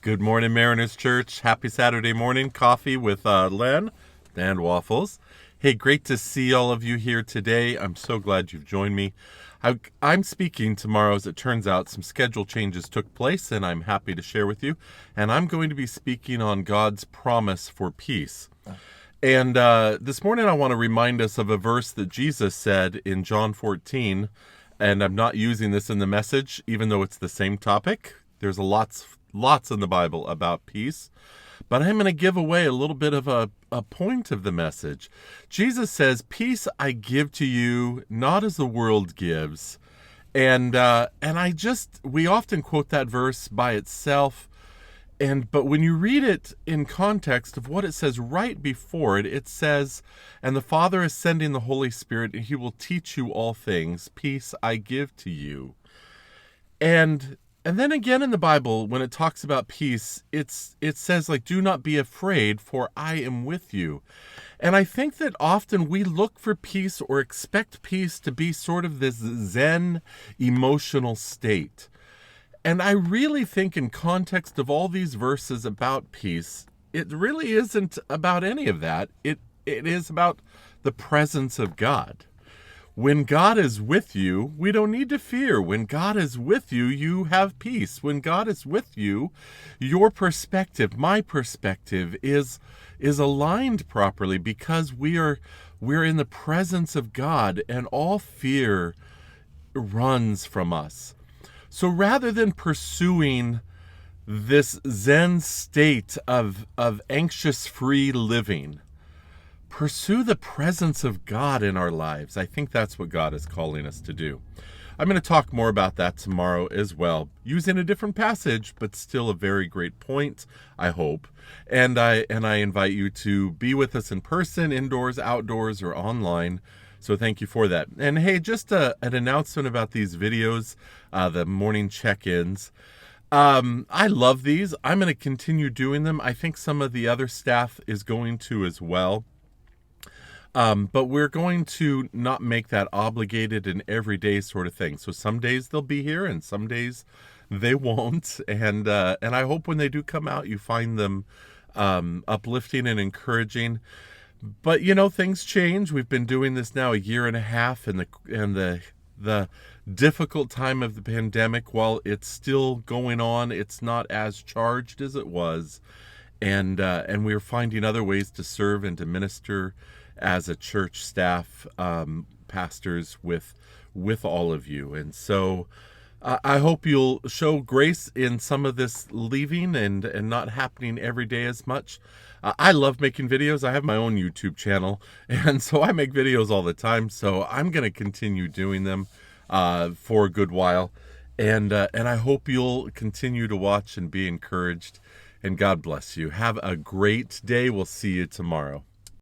Good morning, Mariners Church. Happy Saturday morning. Coffee with Len and waffles. Hey, great to see all of you here today. I'm so glad you've joined me. I'm speaking tomorrow. As it turns out, some schedule changes took place, and I'm happy to share with you. And I'm going to be speaking on God's promise for peace. And this morning, I want to remind us of a verse that Jesus said in John 14. And I'm not using this in the message, even though it's the same topic. There's lots in the Bible about peace. But I'm going to give away a little bit of a point of the message. Jesus says, "Peace I give to you, not as the world gives." And we often quote that verse by itself. But when you read it in context of what it says right before it, it says, "And the Father is sending the Holy Spirit, and he will teach you all things. Peace I give to you." And then again in the Bible, when it talks about peace, it says, like, "Do not be afraid, for I am with you." And I think that often we look for peace or expect peace to be sort of this Zen emotional state. And I really think in context of all these verses about peace, it really isn't about any of that. It is about the presence of God. When God is with you, we don't need to fear. When God is with you, you have peace. When God is with you, your perspective, my perspective, is aligned properly because we're in the presence of God, and all fear runs from us. So rather than pursuing this Zen state of anxious free living, pursue the presence of God in our lives. I think that's what God is calling us to do. I'm going to talk more about that tomorrow as well, using a different passage, but still a very great point, I hope. And I invite you to be with us in person, indoors, outdoors, or online. So thank you for that. And hey, just an announcement about these videos, the morning check-ins. I love these. I'm going to continue doing them. I think some of the other staff is going to as well. But we're going to not make that obligated and everyday sort of thing. So some days they'll be here and some days they won't. And I hope when they do come out, you find them uplifting and encouraging. But things change. We've been doing this now a year and a half, and the difficult time of the pandemic, while it's still going on, it's not as charged as it was, and we're finding other ways to serve and to minister as a church staff, pastors with all of you. And so I hope you'll show grace in some of this leaving and not happening every day as much. I love making videos. I have my own YouTube channel, and so I make videos all the time. So I'm going to continue doing them for a good while, and I hope you'll continue to watch and be encouraged. And God bless you. Have a great day. We'll see you tomorrow.